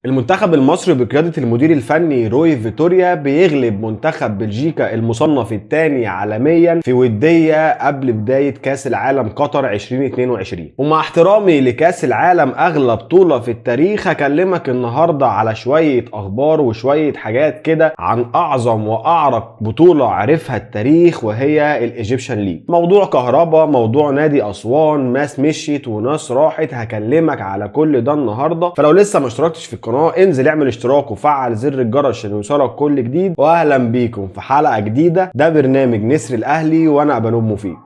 المنتخب المصري بقيادة المدير الفني روي فيتوريا بيغلب منتخب بلجيكا المصنف الثاني عالميا في ودية قبل بداية كأس العالم قطر 2022. ومع احترامي لكأس العالم أغلى بطولة في التاريخ، هكلمك النهاردة على شوية أخبار وشوية حاجات كده عن أعظم وأعرق بطولة عرفها التاريخ، وهي الإيجيبشن ليج. موضوع كهربا، موضوع نادي أسوان، ناس مشيت وناس راحت، هكلمك على كل ده النهاردة. فلو لسه ما اشتركتش في القناة انزل اعمل اشتراك وفعل زر الجرس عشان يوصلك كل جديد. واهلا بيكم في حلقة جديدة. ده برنامج نسر الاهلي وانا ابانوب مفيد.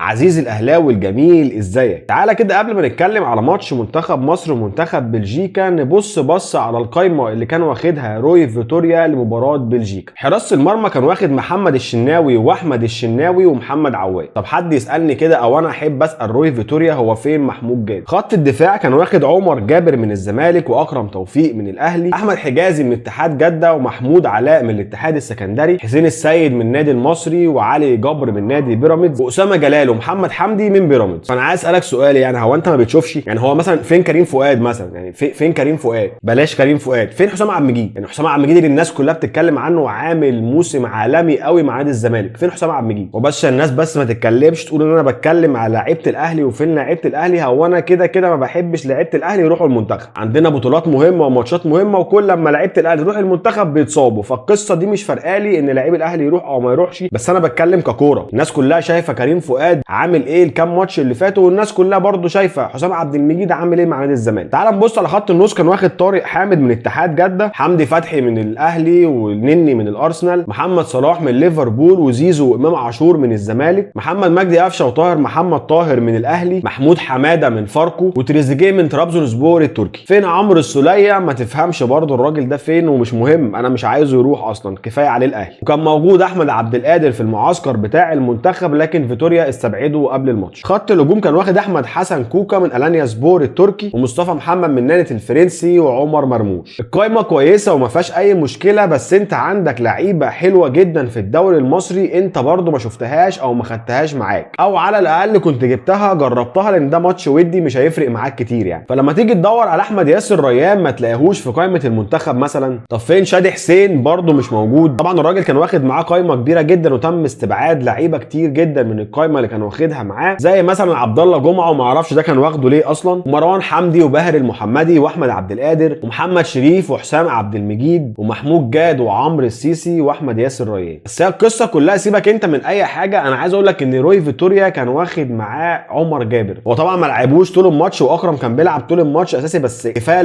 عزيزي الاهلاوي الجميل، ازيك؟ تعالى كده قبل ما نتكلم على ماتش منتخب مصر ومنتخب بلجيكا نبص على القايمه اللي كان واخدها روي فيتوريا لمباراه بلجيكا. حراسه المرمى كان واخد محمد الشناوي واحمد الشناوي ومحمد عواد. طب حد يسالني كده او انا احب اسال روي فيتوريا هو فين محمود جابر؟ خط الدفاع كان واخد عمر جابر من الزمالك واكرم توفيق من الاهلي، احمد حجازي من اتحاد جده ومحمود علاء من الاتحاد السكندري، حسين السيد من النادي المصري وعلي جبر من نادي بيراميدز واسامه جلال ومحمد حمدي من بيراميدز. فانا عايز اسالك سؤال، يعني هو انت ما بتشوفش؟ يعني هو مثلا فين كريم فؤاد مثلا؟ يعني فين كريم فؤاد؟ بلاش كريم فؤاد، فين حسام عبد المجيد؟ يعني حسام عبد المجيد اللي الناس كلها بتتكلم عنه عامل موسم عالمي قوي مع نادي الزمالك، فين حسام عبد المجيد؟ وبس الناس بس ما تتكلمش تقول ان انا بتكلم على لعيبه الاهلي وفين لعيبه الاهلي. هو انا كده ما بحبش لعيبه الاهلي يروحوا المنتخب، عندنا بطولات مهمه وماتشات مهمه، وكل لما لعيبه الاهلي تروح المنتخب بيتصابوا. فالقصه دي مش فارقالي ان لعيب الاهلي يروح او ما يروحش، بس انا بتكلم ككوره. الناس كلها شايفه كريم فؤاد عامل ايه الكام ماتش اللي فاتوا، والناس كلها برضو شايفه حسام عبد المجيد عامل ايه مع نادي الزمالك. تعال نبص على خط النص. كان واخد طارق حامد من اتحاد جده، حمدي فتحي من الاهلي والنني من الارسنال، محمد صلاح من ليفربول وزيزو وامام عاشور من الزمالك، محمد مجدي قفشه وطاهر محمد طاهر من الاهلي، محمود حماده من فاركو وتريزيجيه من طرابزون سبور التركي. فين عمرو السوليه؟ ما تفهمش برضو الراجل ده فين، ومش مهم، انا مش عايزه يروح اصلا، كفايه عليه الاهلي. وكان موجود احمد عبد القادر في المعسكر بتاع المنتخب، لكن فيتوريا استبعده قبل الماتش. خط الهجوم كان واخد احمد حسن كوكا من الانيا سبور التركي ومصطفى محمد من نانت الفرنسي وعمر مرموش. القايمه كويسه وما فيهاش اي مشكله، بس انت عندك لعيبه حلوه جدا في الدوري المصري انت برضو ما شفتهاش او ما خدتهاش معاك، او على الاقل كنت جبتها جربتها، لان ده ماتش ودي مش هيفرق معاك كتير يعني. فلما تيجي تدور على احمد ياسر ريان ما تلاقيهوش في قائمه المنتخب مثلا. طب فين شادي حسين؟ برضو مش موجود. طبعا الراجل كان واخد معاه قايمه كبيره جدا وتم استبعاد لعيبه كتير جدا من القايمه اللي كان واخدها معاه، زي مثلا عبد الله جمعه وما اعرفش ده كان واخده ليه اصلا، ومروان حمدي وباهر المحمدي واحمد عبد القادر ومحمد شريف وحسام عبد المجيد ومحمود جاد وعمرو السيسي واحمد ياسر ريان. بس هي القصه كلها سيبك انت من اي حاجه، انا عايز اقول لك ان روي فيتوريا كان واخد معاه عمر جابر. هو طبعا ما لعبوش طول الماتش واكرم كان بيلعب طول الماتش اساسي، بس كفايه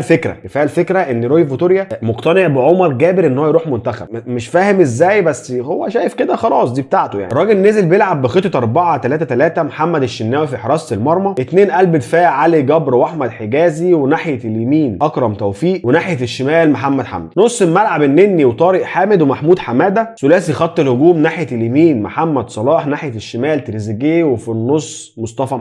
الفكره ان روي فيتوريا مقتنع بعمر جابر ان هو يروح منتخب. مش فاهم ازاي، بس هو شايف كده خلاص دي بتاعته يعني. الراجل نزل بيلعب بخطه 4-3-3، محمد الشناوي في حراسه المرمى، 2 قلب دفاع علي جبر واحمد حجازي، وناحيه اليمين اكرم توفيق، وناحيه الشمال محمد حمدي. نص الملعب النني وطارق حامد ومحمود حماده. ثلاثي خط الهجوم ناحيه اليمين محمد صلاح، ناحيه الشمال تريزيجيه، وفي النص مصطفى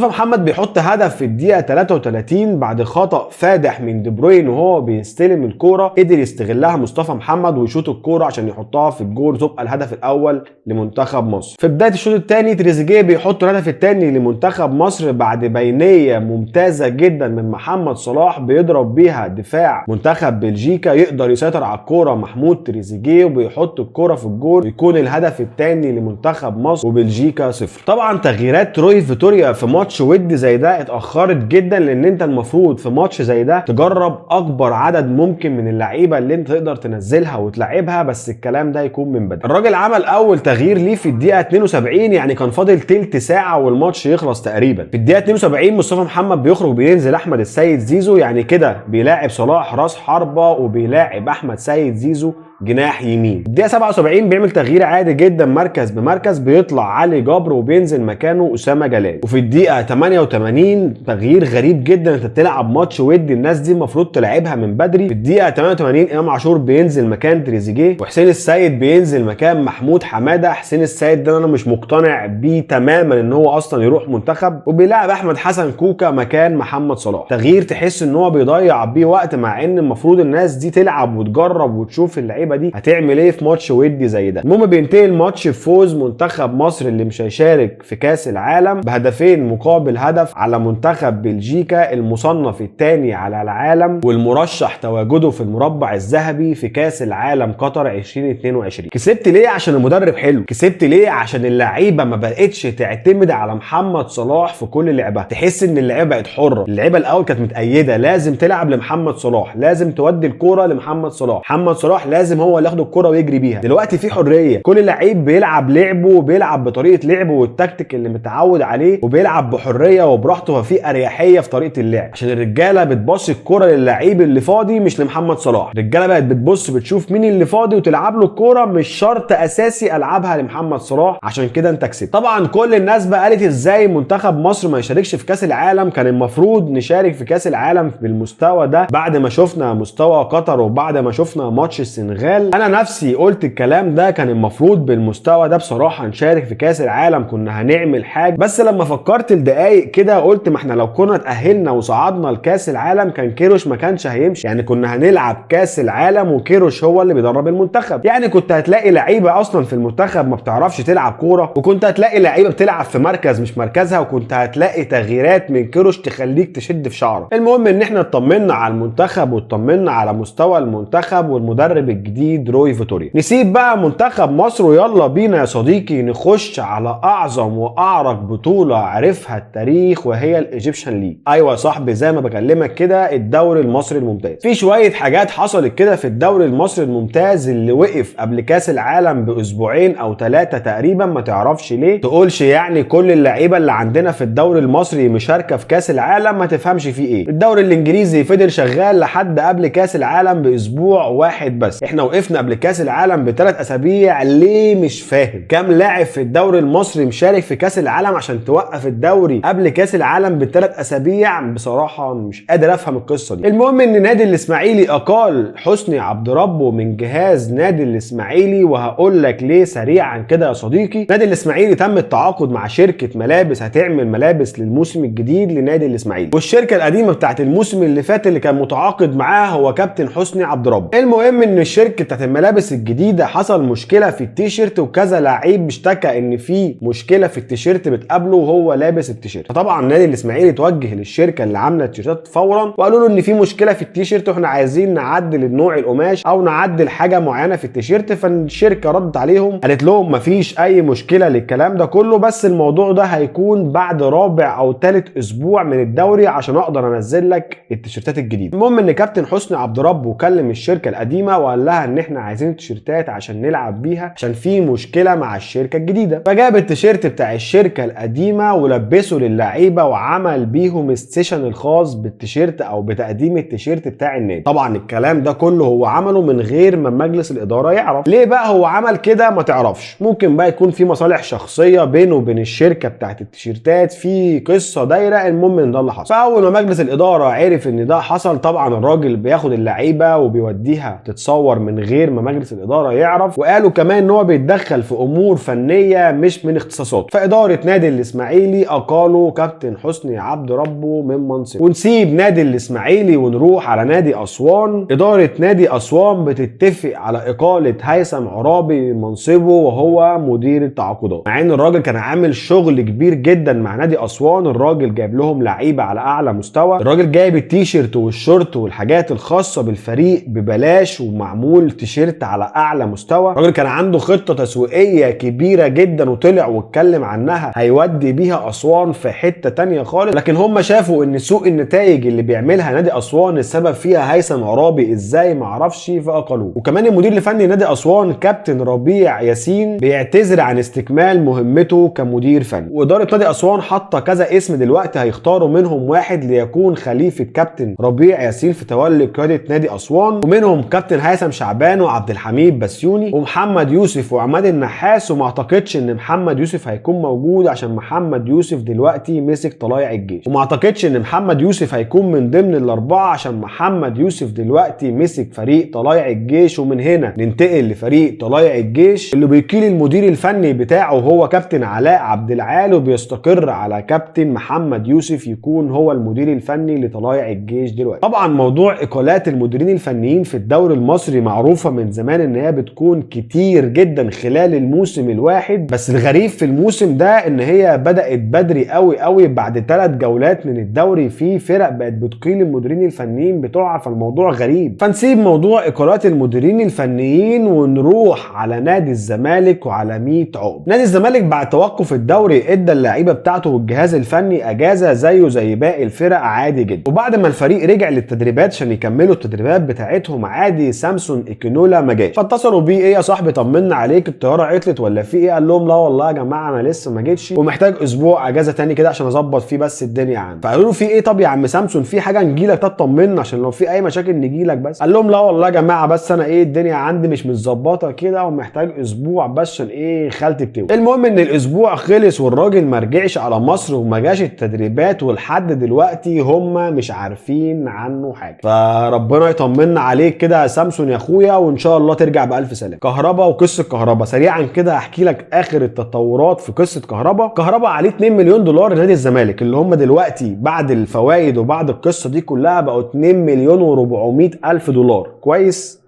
محمد بيحط هدف في الدقيقه 33 بعد خطا فادح من دي بروين وهو بيستلم الكوره، قدر يستغلها مصطفى محمد ويشوط الكوره عشان يحطها في الجول وتبقى الهدف الاول لمنتخب مصر. في بدايه الشوط الثاني تريزيجيه بيحط الهدف الثاني لمنتخب مصر بعد بينيه ممتازه جدا من محمد صلاح بيضرب بيها دفاع منتخب بلجيكا، يقدر يسيطر على الكوره محمود تريزيجيه وبيحط الكوره في الجول، ويكون الهدف الثاني لمنتخب مصر وبلجيكا 0. طبعا تغييرات روي فيتوريا في ماتش ودي زي ده اتاخرت جدا، لان انت المفروض في ماتش زي ده تجرب اكبر عدد ممكن من اللعيبه اللي انت تقدر تنزلها وتلعبها، بس الكلام ده يكون من بدري. الراجل عمل اول تغيير ليه في الدقيقه 72، يعني كان فاضل تلت ساعه والماتش يخلص تقريبا. في الدقيقه 72 مصطفى محمد بيخرج بينزل احمد السيد زيزو، يعني كده بيلاعب صلاح راس حربه وبيلاعب احمد سيد زيزو جناح يمين. الدقيقه 77 بيعمل تغيير عادي جدا مركز بمركز، بيطلع علي جبر وبينزل مكانه اسامه جلال. وفي الدقيقه 88 تغيير غريب جدا، انت بتلعب ماتش ودي الناس دي المفروض تلعبها من بدري. في الدقيقه 88 امام عاشور بينزل مكان تريزيجيه وحسين السيد بينزل مكان محمود حماده. حسين السيد ده انا مش مقتنع بيه تماما ان هو اصلا يروح منتخب، وبيلعب احمد حسن كوكا مكان محمد صلاح. تغيير تحس ان هو بيضيع بيه وقت، مع ان المفروض الناس دي تلعب وتجرب وتشوف اللعيبه اللعيبه دي هتعمل ايه في ماتش ودي زي ده. المهم بينتهي الماتش بفوز منتخب مصر اللي مش هيشارك في كاس العالم بهدفين مقابل هدف على منتخب بلجيكا المصنف الثاني على العالم والمرشح تواجده في المربع الذهبي في كاس العالم قطر 2022. كسبت ليه؟ عشان المدرب حلو. كسبت ليه؟ عشان اللعيبه ما بقتش تعتمد على محمد صلاح في كل لعبها. تحس ان اللعيبه بقت حره. اللعيبه الاول كانت متأيده، لازم تلعب لمحمد صلاح، لازم تودي الكوره لمحمد صلاح، محمد صلاح لازم هو اللي ياخد الكوره ويجري بيها. دلوقتي في حريه، كل لعيب بيلعب لعبه وبيلعب بطريقه لعبه والتكتيك اللي متعود عليه وبيلعب بحريه وبراحته، ففي اريحيه في طريقه اللعب. عشان الرجاله بتبص الكوره للعيب اللي فاضي مش لمحمد صلاح. الرجاله بقت بتبص بتشوف مين اللي فاضي وتلعب له الكوره، مش شرط اساسي العبها لمحمد صلاح. عشان كده انت كسبت. طبعا كل الناس بقى قالت ازاي منتخب مصر ما يشاركش في كاس العالم، كان المفروض نشارك في كاس العالم بالمستوى ده بعد ما شفنا مستوى قطر وبعد ما شفنا ماتش السنغال. انا نفسي قلت الكلام ده، كان المفروض بالمستوى ده بصراحه نشارك في كاس العالم، كنا هنعمل حاجه. بس لما فكرت لدقايق كده قلت ما احنا لو كنا اتاهلنا وصعدنا لكاس العالم كان كيروش ما كانش هيمشي. يعني كنا هنلعب كاس العالم وكيروش هو اللي بيدرب المنتخب. يعني كنت هتلاقي لعيبه اصلا في المنتخب ما بتعرفش تلعب كوره، وكنت هتلاقي لعيبه بتلعب في مركز مش مركزها، وكنت هتلاقي تغييرات من كيروش تخليك تشد في شعرك. المهم ان احنا اطمنا على المنتخب واطمنا على مستوى المنتخب والمدرب الجديد روي فيتوريا. نسيب بقى منتخب مصر ويلا بينا يا صديقي نخش على اعظم واعرق بطوله عرفها التاريخ وهي الايجيبشن ليج. ايوه يا صاحبي زي ما بكلمك كده الدوري المصري الممتاز. في شويه حاجات حصلت كده في الدوري المصري الممتاز اللي وقف قبل كاس العالم باسبوعين او 3 تقريبا، ما تعرفش ليه. تقولش يعني كل اللعيبه اللي عندنا في الدوري المصري مشاركه في كاس العالم، ما تفهمش فيه ايه. الدوري الانجليزي فضل شغال لحد قبل كاس العالم باسبوع واحد بس. احنا وقفنا قبل كاس العالم ب3 اسابيع، ليه مش فاهم. كام لاعب في الدوري المصري مشارك في كاس العالم عشان توقف الدوري قبل كاس العالم ب3 اسابيع؟ بصراحه مش قادر افهم القصه دي. المهم ان نادي الاسماعيلي اقال حسني عبد ربه من جهاز نادي الاسماعيلي، وهقول لك ليه سريعا كده يا صديقي. نادي الاسماعيلي تم التعاقد مع شركه ملابس هتعمل ملابس للموسم الجديد لنادي الاسماعيلي، والشركه القديمه بتاعت الموسم اللي فات اللي كان متعاقد معاه هو كابتن حسني عبد ربه. المهم ان الشركه بتاعت الملابس الجديده حصل مشكله في التيشيرت، وكذا لعيب اشتكى ان في مشكله في التيشيرت بتقابله وهو لابس التيشيرت. فطبعا نادي الاسماعيلي توجه للشركه اللي عامله التيشيرت فورا وقالوا له ان في مشكله في التيشيرت واحنا عايزين نعدل النوع القماش او نعدل حاجه معينه في التيشيرت. فالشركه ردت عليهم قالت لهم مفيش اي مشكله للكلام ده كله، بس الموضوع ده هيكون بعد رابع او ثالث اسبوع من الدوري عشان اقدر انزل لك التيشيرتات الجديده. المهم ان كابتن حسني عبد ربه كلم الشركه القديمه وقال لها ان احنا عايزين التيشيرتات عشان نلعب بيها عشان في مشكله مع الشركه الجديده. فجاب التيشيرت بتاع الشركه القديمه ولبسه للعيبه وعمل بيهم السيشن الخاص بالتيشيرت او بتقديم التيشيرت بتاع النادي. طبعا الكلام ده كله هو عمله من غير ما مجلس الاداره يعرف. ليه بقى هو عمل كده؟ ما تعرفش. ممكن بقى يكون في مصالح شخصيه بينه وبين الشركه بتاعت التيشيرتات، في قصه دايره. المهم ان ده اللي حصل. فاول ما مجلس الاداره عرف ان ده حصل، طبعا الراجل بياخد اللعيبه وبيوديها تتصور من غير ما مجلس الاداره يعرف، وقالوا كمان ان هو بيتدخل في امور فنيه مش من اختصاصاته. فاداره نادي الاسماعيلي اقالوا كابتن حسني عبد ربه من منصبه. ونسيب نادي الاسماعيلي ونروح على نادي اسوان. اداره نادي اسوان بتتفق على اقاله هيثم عرابي من منصبه وهو مدير التعاقدات، مع ان الراجل كان عامل شغل كبير جدا مع نادي اسوان. الراجل جايب لهم لعيبه على اعلى مستوى، الراجل جايب التيشيرت والشورت والحاجات الخاصه بالفريق ببلاش ومعمول تيشيرت على اعلى مستوى. الراجل كان عنده خطه تسويقيه كبيره جدا وطلع واتكلم عنها هيودي بيها اسوان في حته تانية خالص، لكن هم شافوا ان سوء النتائج اللي بيعملها نادي اسوان السبب فيها هيثم عرابي ازاي معرفش، فاقلوه. وكمان المدير الفني نادي اسوان كابتن ربيع ياسين بيعتذر عن استكمال مهمته كمدير فني. واداره نادي اسوان حاطه كذا اسم دلوقتي هيختاروا منهم واحد ليكون خليفه كابتن ربيع ياسين في تولي قياده نادي اسوان، ومنهم كابتن هيثم شعبان وعبد الحميد بسيوني ومحمد يوسف وعماد النحاس. وما اعتقدش ان محمد يوسف هيكون موجود عشان محمد يوسف دلوقتي مسك طلايع الجيش، وما اعتقدش ان محمد يوسف هيكون من ضمن الاربعه عشان محمد يوسف دلوقتي مسك فريق طلايع الجيش. ومن هنا ننتقل لفريق طلايع الجيش اللي بيقيل المدير الفني بتاعه هو كابتن علاء عبد العال، وبيستقر على كابتن محمد يوسف يكون هو المدير الفني لطلايع الجيش دلوقتي. طبعا موضوع اقالات المديرين الفنيين في الدوري المصري معروف معروفه من زمان ان هي بتكون كتير جدا خلال الموسم الواحد، بس الغريب في الموسم ده ان هي بدات بدري قوي قوي. بعد 3 جولات من الدوري في فرق بقت بتقيل المديرين الفنيين بتوعها، فالموضوع غريب. فنسيب موضوع اقالات المديرين الفنيين ونروح على نادي الزمالك وعلى 100 عقب. نادي الزمالك بعد توقف الدوري ادى اللعيبه بتاعته والجهاز الفني اجازه زيه زي باقي الفرق عادي جدا، وبعد ما الفريق رجع للتدريبات عشان يكملوا التدريبات بتاعتهم عادي سامسون ايكينولا ما جاش. فاتصلوا بيه: ايه يا صاحبي طمنا عليك، الطياره عطلت ولا في ايه؟ قال لهم: لا والله يا جماعه انا لسه ما جيتش ومحتاج اسبوع اجازه تاني كده عشان اظبط فيه بس الدنيا عندي. فقالوا له: في ايه طب يا عم سامسون، في حاجه نجيلك تطمنا عشان لو في اي مشاكل نجيلك بس؟ قال لهم: لا والله يا جماعه بس انا ايه الدنيا عندي مش متظبطه كده ومحتاج اسبوع بس عشان ايه خالتي بتولد. المهم ان الاسبوع خلص والراجل ما رجعش على مصر وما جاش التدريبات، ولحد دلوقتي هم مش عارفين عنه حاجه. فربنا يطمنا عليك كده يا سامسون يا اخويا، وان شاء الله ترجع بالف سلامه. كهربا وقصه كهربا سريعا كده احكي لك اخر التطورات في قصه كهربا. كهربا عليه 2 مليون دولار لنادي الزمالك، اللي هم دلوقتي بعد الفوائد وبعد القصه دي كلها بقوا 2 مليون و400 الف دولار. كويس.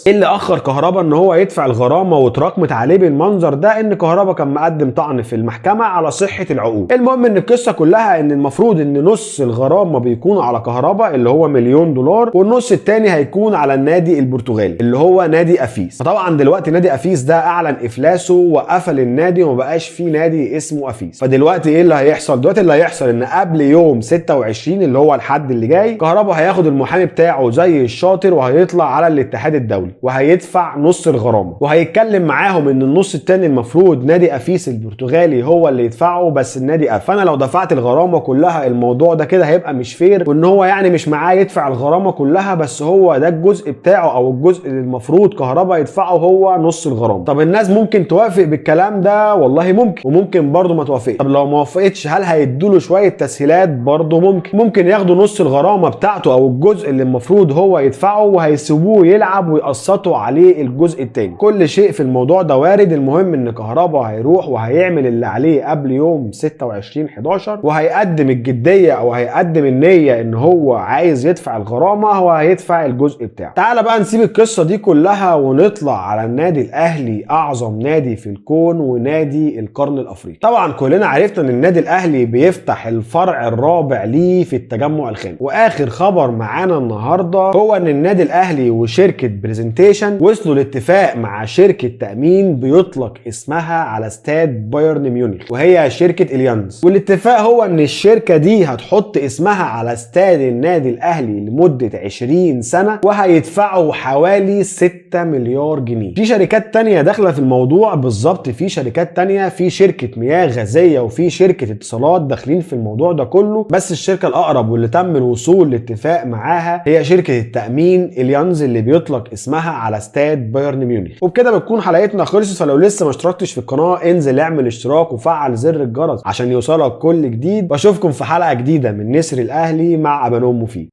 ايه اللي اخر كهربا ان هو يدفع الغرامه واتراكمت عليه بالمنظر ده؟ ان كهربا كان مقدم طعن في المحكمه على صحه العقود. المهم ان القصه كلها ان المفروض ان نص الغرامه بيكون على كهربا اللي هو مليون دولار، والنص التاني هيكون على النادي البرتغالي اللي هو نادي افيس. فطبعا دلوقتي نادي افيس ده اعلن افلاسه وقفل النادي وما بقاش فيه نادي اسمه افيس. فدلوقتي ايه اللي هيحصل؟ دلوقتي اللي هيحصل ان قبل يوم 26 اللي هو الحد اللي جاي كهربا هياخد المحامي بتاعه زي الشاطر وهيطلع على الاتحاد الدولي وهيدفع نص الغرامه، وهيتكلم معاهم ان النص التاني المفروض نادي افيس البرتغالي هو اللي يدفعه، بس النادي قفل. فانا لو دفعت الغرامه كلها الموضوع ده كده هيبقى مش فير، وان هو يعني مش معاه يدفع الغرامه كلها، بس هو ده الجزء بتاعه او الجزء اللي المفروض كهربا يدفعه هو نص الغرامه. طب الناس ممكن توافق بالكلام ده؟ والله ممكن، وممكن برضه ما توافقش. طب لو ما وافقتش هل هيدوا له شويه تسهيلات؟ برضه ممكن ياخدوا نص الغرامه بتاعته او الجزء اللي المفروض هو يدفعه وهيسيبوه يلعب ويقسطوا عليه الجزء التاني. كل شيء في الموضوع ده وارد. المهم ان كهربا هيروح وهيعمل اللي عليه قبل يوم 26/11 وهيقدم الجديه او هيقدم النيه ان هو عايز يدفع الغرامه، هو هيدفع الجزء بتاعه. تعال بقى نسيب القصه دي كلها ونطلع على النادي الاهلي، اعظم نادي في الكون ونادي القرن الافريقي. طبعا كلنا عرفنا ان النادي الاهلي بيفتح الفرع الرابع ليه في التجمع الخامس، واخر خبر معانا النهارده هو ان النادي الاهلي وشركه بريزنتيشن وصلوا لاتفاق مع شركه تامين بيطلق اسمها على استاد بايرن ميونخ وهي شركه اليانز. والاتفاق هو ان الشركه دي هتحط اسمها على استاد النادي الاهلي لمده 20 سنه وهيدفعوا حوالي 6 مليار جنيه. في شركات تانية داخله في الموضوع بالظبط، في شركات تانية، في شركه مياه غازيه وفي شركه اتصالات داخلين في الموضوع ده كله، بس الشركه الاقرب واللي تم الوصول لاتفاق معاها هي شركه التامين اليانز اللي بيطلق اسمها على استاد بايرن ميونخ. وبكده بتكون حلقتنا خلصت. فلو لسه ما اشتركتش في القناه انزل اعمل اشتراك وفعل زر الجرس عشان يوصلك كل جديد، واشوفكم في حلقه جديده من نسر الاهلي مع ابانوم مفيد.